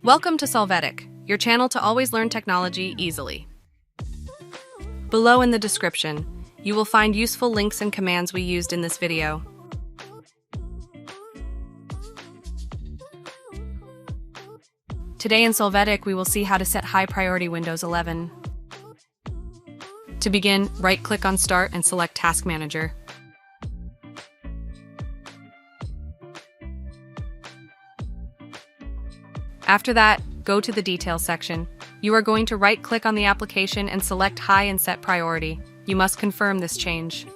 Welcome to Solvetic, your channel to always learn technology easily. Below in the description, you will find useful links and commands we used in this video. Today in Solvetic, we will see how to set high priority Windows 11. To begin, right-click on Start and select Task Manager. After that, go to the Details section. You are going to right-click on the application and select High and set priority. You must confirm this change.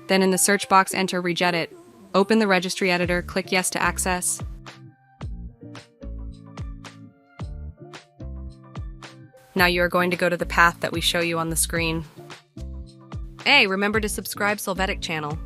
Then in the search box, enter Regedit. Open the registry editor, click Yes to access. Now you are going to go to the path that we show you on the screen. Hey, remember to subscribe Solvetic channel.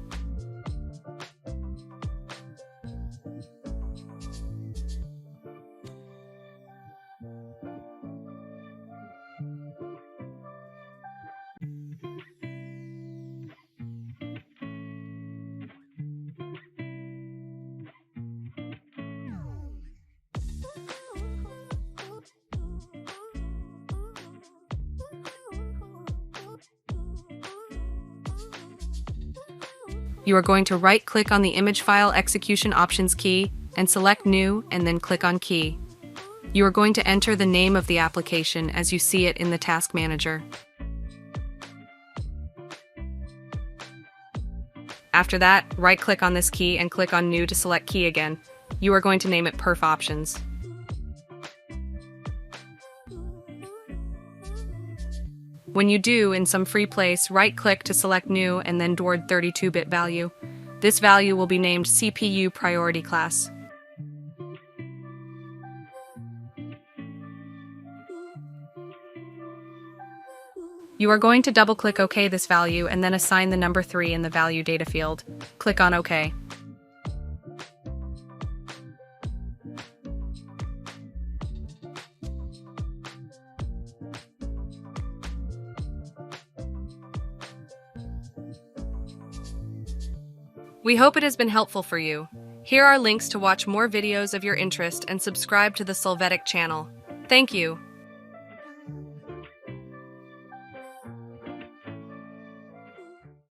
You are going to right-click on the image file execution options key and select New and then click on Key. You are going to enter the name of the application as you see it in the Task Manager. After that, right-click on this key and click on New to select Key again. You are going to name it Perf Options. When you do, in some free place, right-click to select New and then toward 32-bit value. This value will be named CPU Priority Class. You are going to double-click OK this value and then assign the number 3 in the value data field. Click on OK. We hope it has been helpful for you. Here are links to watch more videos of your interest and subscribe to the Solvetic channel. Thank you.